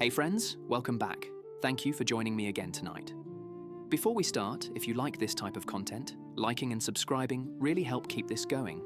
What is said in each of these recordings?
Hey friends, welcome back. Thank you for joining me again tonight. Before we start, if you like this type of content, liking and subscribing really help keep this going.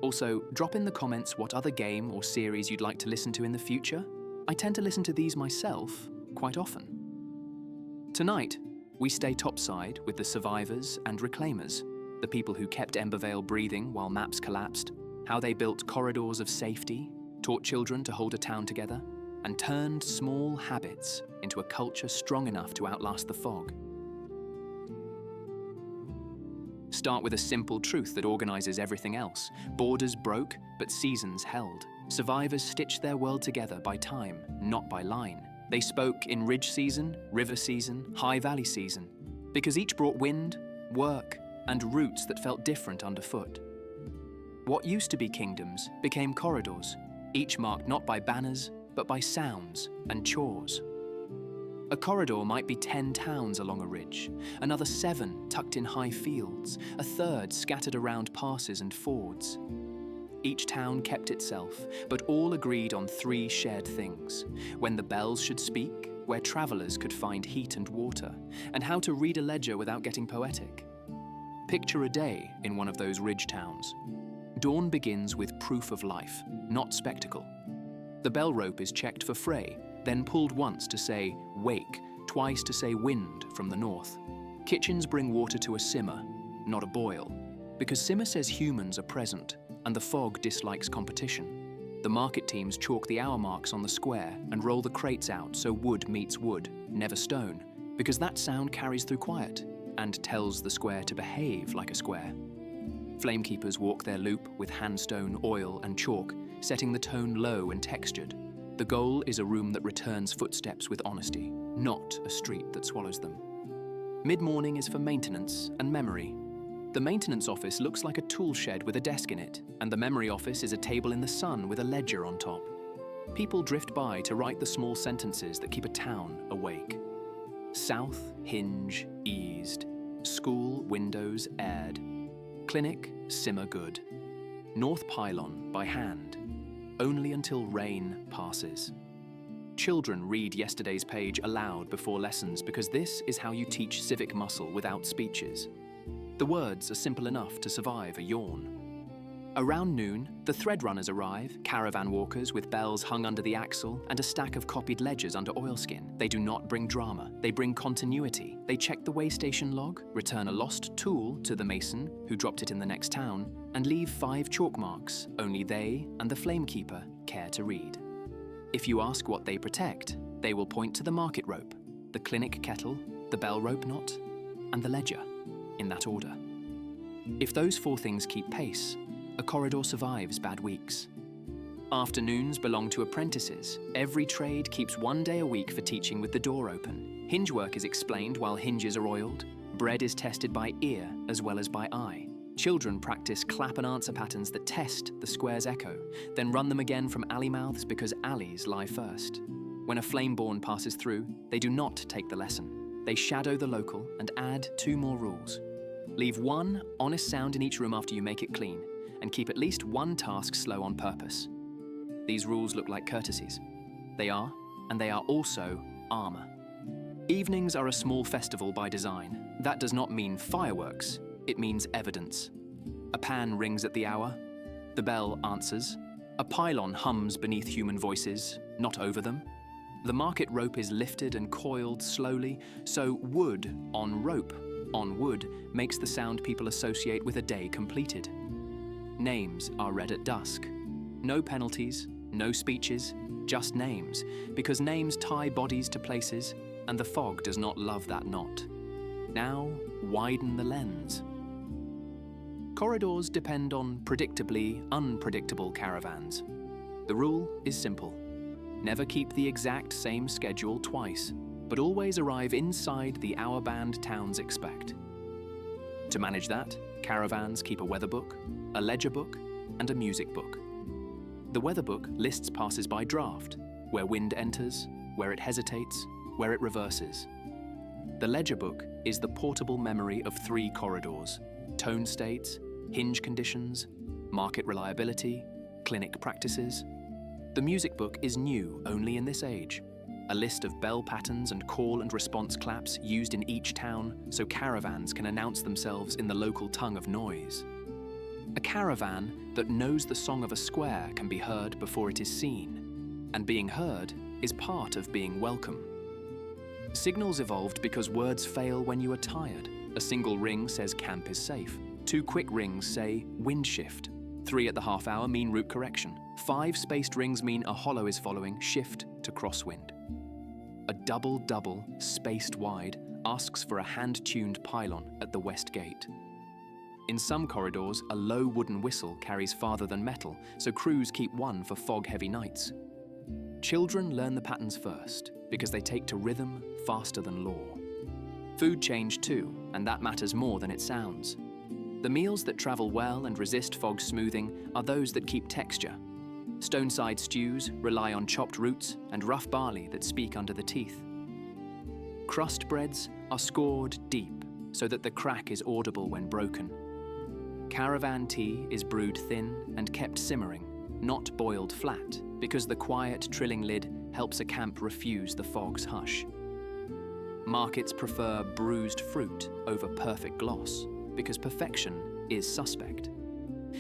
Also, drop in the comments what other game or series you'd like to listen to in the future. I tend to listen to these myself quite often. Tonight, we stay topside with the survivors and reclaimers, the people who kept Embervale breathing while maps collapsed, how they built corridors of safety, taught children to hold a town together, and turned small habits into a culture strong enough to outlast the fog. Start with a simple truth that organizes everything else. Borders broke, but seasons held. Survivors stitched their world together by time, not by line. They spoke in ridge season, river season, high valley season, because each brought wind, work, and roots that felt different underfoot. What used to be kingdoms became corridors, each marked not by banners, but by sounds and chores. A corridor might be 10 towns along a ridge, another 7 tucked in high fields, a third scattered around passes and fords. Each town kept itself, but all agreed on 3 shared things: when the bells should speak, where travelers could find heat and water, and how to read a ledger without getting poetic. Picture a day in one of those ridge towns. Dawn begins with proof of life, not spectacle. The bell rope is checked for fray, then pulled once to say wake, twice to say wind from the north. Kitchens bring water to a simmer, not a boil, because simmer says humans are present, and the fog dislikes competition. The market teams chalk the hour marks on the square and roll the crates out so wood meets wood, never stone, because that sound carries through quiet and tells the square to behave like a square. Flamekeepers walk their loop with handstone, oil, and chalk, setting the tone low and textured. The goal is a room that returns footsteps with honesty, not a street that swallows them. Mid-morning is for maintenance and memory. The maintenance office looks like a tool shed with a desk in it, and the memory office is a table in the sun with a ledger on top. People drift by to write the small sentences that keep a town awake. South, hinge, eased. School, windows, aired. Clinic, simmer good. North pylon, by hand. Only until rain passes. Children read yesterday's page aloud before lessons because this is how you teach civic muscle without speeches. The words are simple enough to survive a yawn. Around noon, the thread runners arrive, caravan walkers with bells hung under the axle and a stack of copied ledgers under oilskin. They do not bring drama, they bring continuity. They check the waystation log, return a lost tool to the mason who dropped it in the next town, and leave 5 chalk marks only they and the flamekeeper care to read. If you ask what they protect, they will point to the market rope, the clinic kettle, the bell rope knot, and the ledger, in that order. If those 4 things keep pace, a corridor survives bad weeks. Afternoons belong to apprentices. Every trade keeps 1 day a week for teaching with the door open. Hinge work is explained while hinges are oiled. Bread is tested by ear as well as by eye. Children practice clap and answer patterns that test the square's echo, then run them again from alley mouths because alleys lie first. When a flameborn passes through, they do not take the lesson. They shadow the local and add 2 more rules. Leave 1 honest sound in each room after you make it clean, and keep at least 1 task slow on purpose. These rules look like courtesies. They are, and they are also armor. Evenings are a small festival by design. That does not mean fireworks, it means evidence. A pan rings at the hour, the bell answers, a pylon hums beneath human voices, not over them. The market rope is lifted and coiled slowly, so wood on rope on wood makes the sound people associate with a day completed. Names are read at dusk. No penalties, no speeches, just names, because names tie bodies to places, and the fog does not love that knot. Now, widen the lens. Corridors depend on predictably unpredictable caravans. The rule is simple. Never keep the exact same schedule twice, but always arrive inside the hour band towns expect. To manage that, caravans keep a weather book, a ledger book, and a music book. The weather book lists passers-by draft, where wind enters, where it hesitates, where it reverses. The ledger book is the portable memory of 3 corridors: tone states, hinge conditions, market reliability, clinic practices. The music book is new only in this age. a list of bell patterns and call and response claps used in each town so caravans can announce themselves in the local tongue of noise. A caravan that knows the song of a square can be heard before it is seen, and being heard is part of being welcome. Signals evolved because words fail when you are tired. A single ring says camp is safe. 2 quick rings say wind shift. 3 at the half hour mean route correction. 5 spaced rings mean a hollow is following shift to crosswind. A double-double, spaced wide, asks for a hand-tuned pylon at the west gate. In some corridors, a low wooden whistle carries farther than metal, so crews keep one for fog-heavy nights. Children learn the patterns first, because they take to rhythm faster than law. Food changed too, and that matters more than it sounds. The meals that travel well and resist fog smoothing are those that keep texture. Stone-side stews rely on chopped roots and rough barley that speak under the teeth. Crust breads are scored deep so that the crack is audible when broken. Caravan tea is brewed thin and kept simmering, not boiled flat, because the quiet, trilling lid helps a camp refuse the fog's hush. Markets prefer bruised fruit over perfect gloss, because perfection is suspect.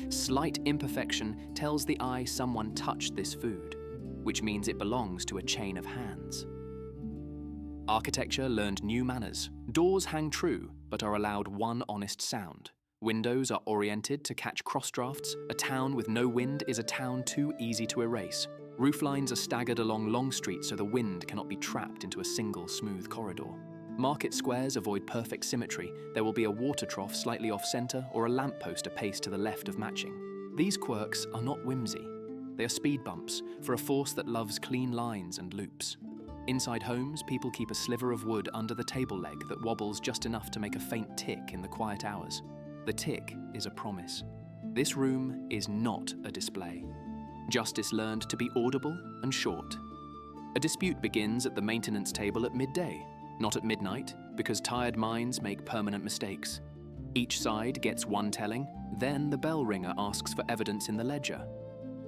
Slight imperfection tells the eye someone touched this food, which means it belongs to a chain of hands. Architecture learned new manners. Doors hang true, but are allowed one honest sound. Windows are oriented to catch cross drafts. A town with no wind is a town too easy to erase. Rooflines are staggered along long streets so the wind cannot be trapped into a single smooth corridor. Market squares avoid perfect symmetry. There will be a water trough slightly off-center or a lamppost a pace to the left of matching. These quirks are not whimsy. They are speed bumps for a force that loves clean lines and loops. Inside homes, people keep a sliver of wood under the table leg that wobbles just enough to make a faint tick in the quiet hours. The tick is a promise. This room is not a display. Justice learned to be audible and short. A dispute begins at the maintenance table at midday, not at midnight, because tired minds make permanent mistakes. Each side gets one telling, then the bell ringer asks for evidence in the ledger.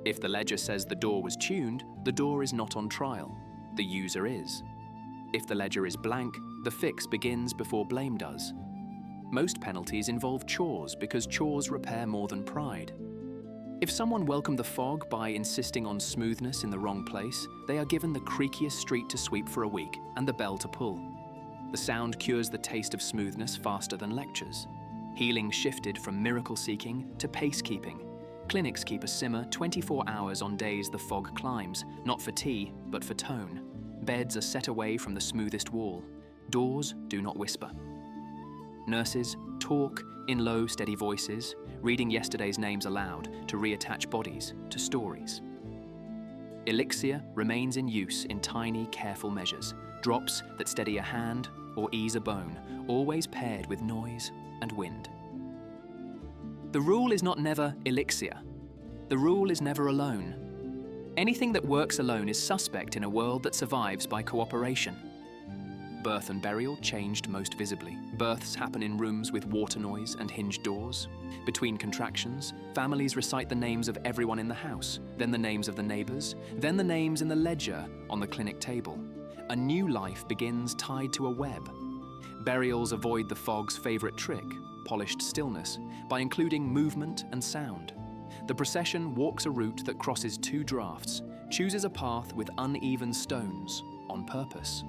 If the ledger says the door was tuned, the door is not on trial. The user is. If the ledger is blank, the fix begins before blame does. Most penalties involve chores because chores repair more than pride. If someone welcomed the fog by insisting on smoothness in the wrong place, they are given the creakiest street to sweep for a week and the bell to pull. The sound cures the taste of smoothness faster than lectures. Healing shifted from miracle-seeking to pace-keeping. Clinics keep a simmer 24 hours on days the fog climbs, not for tea, but for tone. Beds are set away from the smoothest wall. Doors do not whisper. Nurses talk in low, steady voices, reading yesterday's names aloud to reattach bodies to stories. Elixir remains in use in tiny, careful measures, drops that steady a hand or ease a bone, always paired with noise and wind. The rule is not never elixir. The rule is never alone. Anything that works alone is suspect in a world that survives by cooperation. Birth and burial changed most visibly. Births happen in rooms with water noise and hinged doors. Between contractions, families recite the names of everyone in the house, then the names of the neighbors, then the names in the ledger on the clinic table. A new life begins tied to a web. Burials avoid the fog's favorite trick, polished stillness, by including movement and sound. The procession walks a route that crosses 2 drafts, chooses a path with uneven stones on purpose,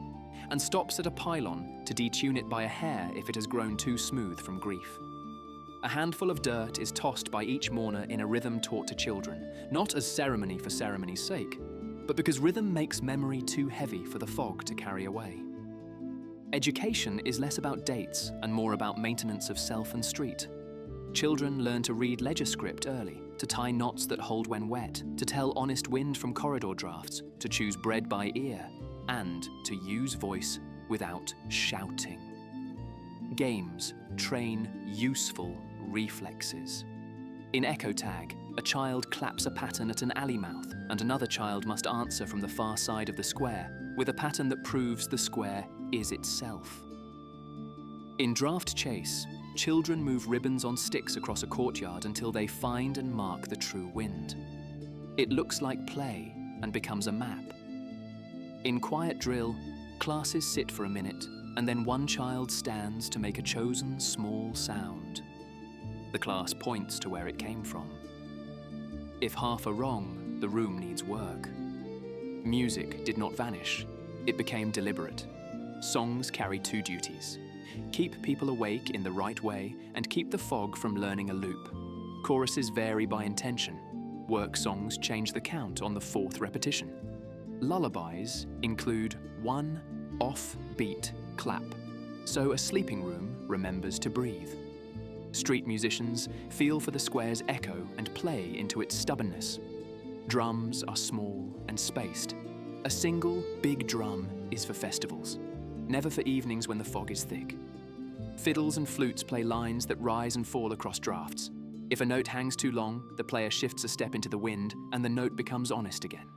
and stops at a pylon to detune it by a hair if it has grown too smooth from grief. A handful of dirt is tossed by each mourner in a rhythm taught to children, not as ceremony for ceremony's sake, but because rhythm makes memory too heavy for the fog to carry away. Education is less about dates and more about maintenance of self and street. Children learn to read ledger script early, to tie knots that hold when wet, to tell honest wind from corridor drafts, to choose bread by ear, and to use voice without shouting. Games train useful reflexes. In Echo Tag, a child claps a pattern at an alley mouth, and another child must answer from the far side of the square with a pattern that proves the square is itself. In Draft Chase, children move ribbons on sticks across a courtyard until they find and mark the true wind. It looks like play and becomes a map. In quiet drill, classes sit for a minute, and then one child stands to make a chosen small sound. The class points to where it came from. If half are wrong, the room needs work. Music did not vanish. It became deliberate. Songs carry two duties: keep people awake in the right way and keep the fog from learning a loop. Choruses vary by intention. Work songs change the count on the fourth repetition. Lullabies include one off-beat clap, so a sleeping room remembers to breathe. Street musicians feel for the square's echo and play into its stubbornness. Drums are small and spaced. A single big drum is for festivals, never for evenings when the fog is thick. Fiddles and flutes play lines that rise and fall across drafts. If a note hangs too long, the player shifts a step into the wind and the note becomes honest again.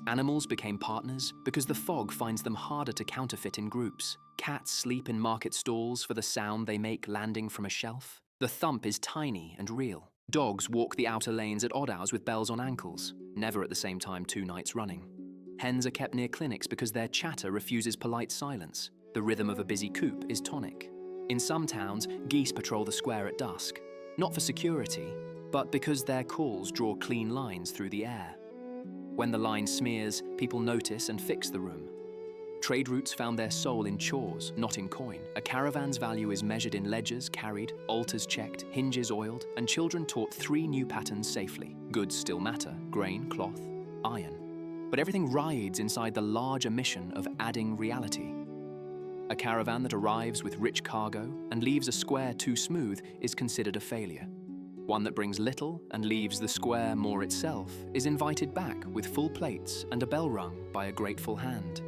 Animals became partners because the fog finds them harder to counterfeit in groups. Cats sleep in market stalls for the sound they make landing from a shelf. The thump is tiny and real. Dogs walk the outer lanes at odd hours with bells on ankles, never at the same time 2 nights running. Hens are kept near clinics because their chatter refuses polite silence. The rhythm of a busy coop is tonic. In some towns, geese patrol the square at dusk, not for security, but because their calls draw clean lines through the air. When the line smears, people notice and fix the room. Trade routes found their soul in chores, not in coin. A caravan's value is measured in ledgers carried, altars checked, hinges oiled, and children taught 3 new patterns safely. Goods still matter: grain, cloth, iron. But everything rides inside the larger mission of adding reality. A caravan that arrives with rich cargo and leaves a square too smooth is considered a failure. One that brings little and leaves the square more itself is invited back with full plates and a bell rung by a grateful hand.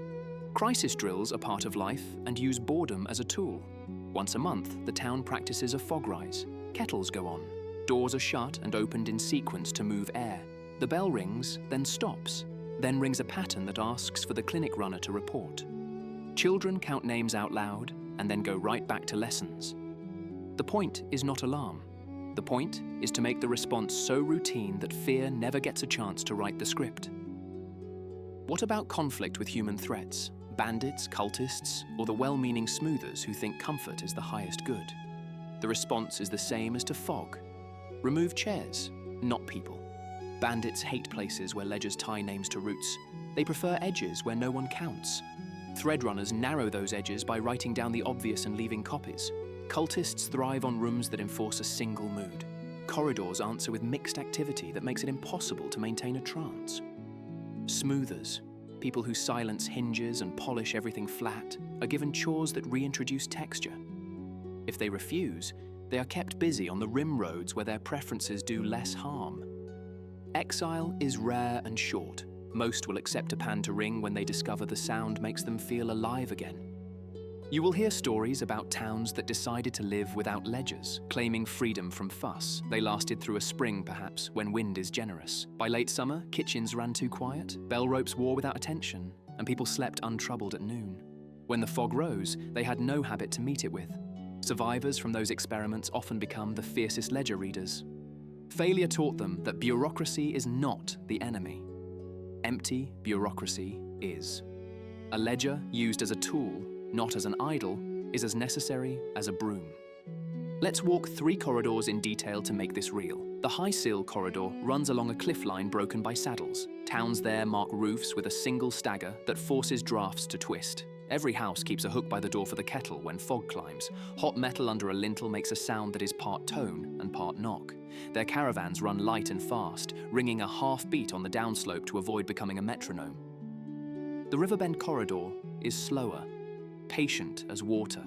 Crisis drills are part of life and use boredom as a tool. Once a month, the town practices a fog rise. Kettles go on. Doors are shut and opened in sequence to move air. The bell rings, then stops, then rings a pattern that asks for the clinic runner to report. Children count names out loud and then go right back to lessons. The point is not alarm. The point is to make the response so routine that fear never gets a chance to write the script. What about conflict with human threats? Bandits, cultists, or the well-meaning smoothers who think comfort is the highest good? The response is the same as to fog. Remove chairs, not people. Bandits hate places where ledgers tie names to routes. They prefer edges where no one counts. Threadrunners narrow those edges by writing down the obvious and leaving copies. Cultists thrive on rooms that enforce a single mood. Corridors answer with mixed activity that makes it impossible to maintain a trance. Smoothers, people who silence hinges and polish everything flat, are given chores that reintroduce texture. If they refuse, they are kept busy on the rim roads where their preferences do less harm. Exile is rare and short. Most will accept a pan to ring when they discover the sound makes them feel alive again. You will hear stories about towns that decided to live without ledgers, claiming freedom from fuss. They lasted through a spring, perhaps, when wind is generous. By late summer, kitchens ran too quiet, bell ropes wore without attention, and people slept untroubled at noon. When the fog rose, they had no habit to meet it with. Survivors from those experiments often become the fiercest ledger readers. Failure taught them that bureaucracy is not the enemy. Empty bureaucracy is. A ledger used as a tool, not as an idol, is as necessary as a broom. Let's walk 3 corridors in detail to make this real. The High Sill corridor runs along a cliff line broken by saddles. Towns there mark roofs with a single stagger that forces drafts to twist. Every house keeps a hook by the door for the kettle when fog climbs. Hot metal under a lintel makes a sound that is part tone and part knock. Their caravans run light and fast, ringing a half beat on the downslope to avoid becoming a metronome. The Riverbend corridor is slower, patient as water.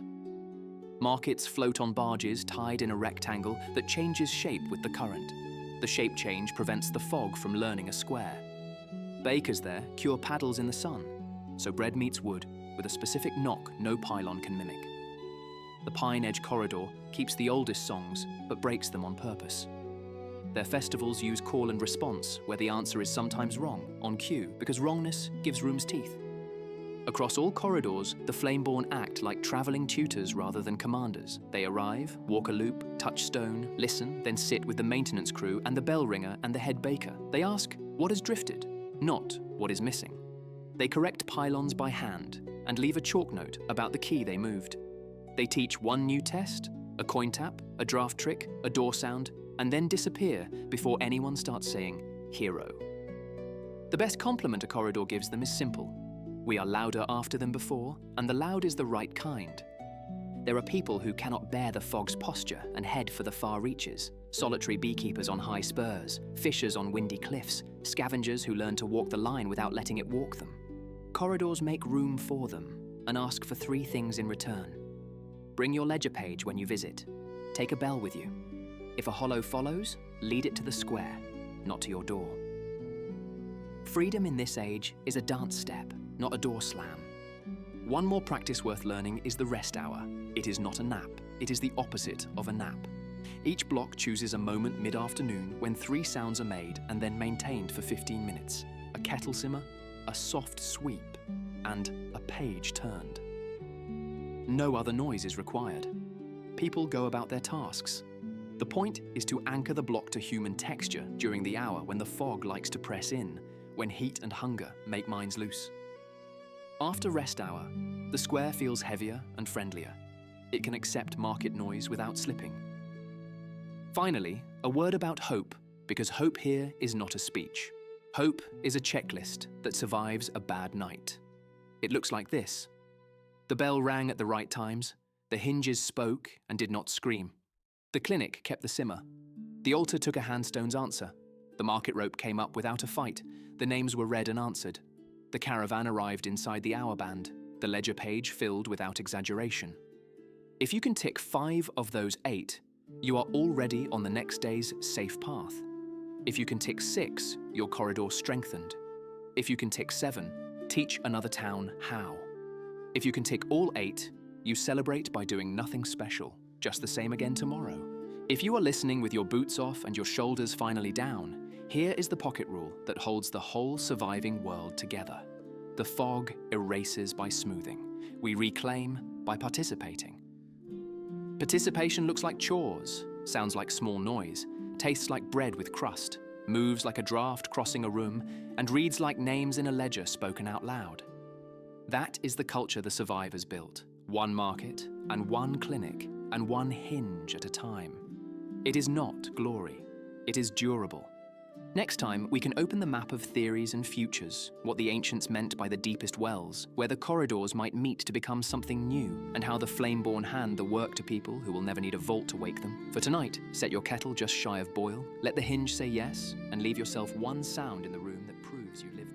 Markets float on barges tied in a rectangle that changes shape with the current. The shape change prevents the fog from learning a square. Bakers there cure paddles in the sun, so bread meets wood with a specific knock no pylon can mimic. The Pine Edge corridor keeps the oldest songs, but breaks them on purpose. Their festivals use call and response, where the answer is sometimes wrong, on cue, because wrongness gives rooms teeth. Across all corridors, the Flameborn act like traveling tutors rather than commanders. They arrive, walk a loop, touch stone, listen, then sit with the maintenance crew and the bell ringer and the head baker. They ask, what has drifted, not what is missing. They correct pylons by hand and leave a chalk note about the key they moved. They teach one new test, a coin tap, a draft trick, a door sound, and then disappear before anyone starts saying, "Hero." The best compliment a corridor gives them is simple. We are louder after than before, and the loud is the right kind. There are people who cannot bear the fog's posture and head for the far reaches, solitary beekeepers on high spurs, fishers on windy cliffs, scavengers who learn to walk the line without letting it walk them. Corridors make room for them and ask for 3 things in return. Bring your ledger page when you visit. Take a bell with you. If a hollow follows, lead it to the square, not to your door. Freedom in this age is a dance step, not a door slam. One more practice worth learning is the rest hour. It is not a nap, it is the opposite of a nap. Each block chooses a moment mid-afternoon when 3 sounds are made and then maintained for 15 minutes. A kettle simmer, a soft sweep, and a page turned. No other noise is required. People go about their tasks. The point is to anchor the block to human texture during the hour when the fog likes to press in, when heat and hunger make minds loose. After rest hour, the square feels heavier and friendlier. It can accept market noise without slipping. Finally, a word about hope, because hope here is not a speech. Hope is a checklist that survives a bad night. It looks like this. The bell rang at the right times, the hinges spoke and did not scream. The clinic kept the simmer. The altar took a handstone's answer. The market rope came up without a fight. The names were read and answered. The caravan arrived inside the hour band. The ledger page filled without exaggeration. If you can tick 5 of those 8, you are already on the next day's safe path. If you can tick 6, your corridor strengthened. If you can tick 7, teach another town how. If you can tick all 8, you celebrate by doing nothing special, just the same again tomorrow. If you are listening with your boots off and your shoulders finally down, here is the pocket rule that holds the whole surviving world together. The fog erases by smoothing. We reclaim by participating. Participation looks like chores, sounds like small noise, tastes like bread with crust, moves like a draft crossing a room, and reads like names in a ledger spoken out loud. That is the culture the survivors built. One market, and one clinic, and one hinge at a time. It is not glory. It is durable. Next time, we can open the map of theories and futures, what the ancients meant by the deepest wells, where the corridors might meet to become something new, and how the flame-born hand the work to people who will never need a vault to wake them. For tonight, set your kettle just shy of boil, let the hinge say yes, and leave yourself one sound in the room that proves you live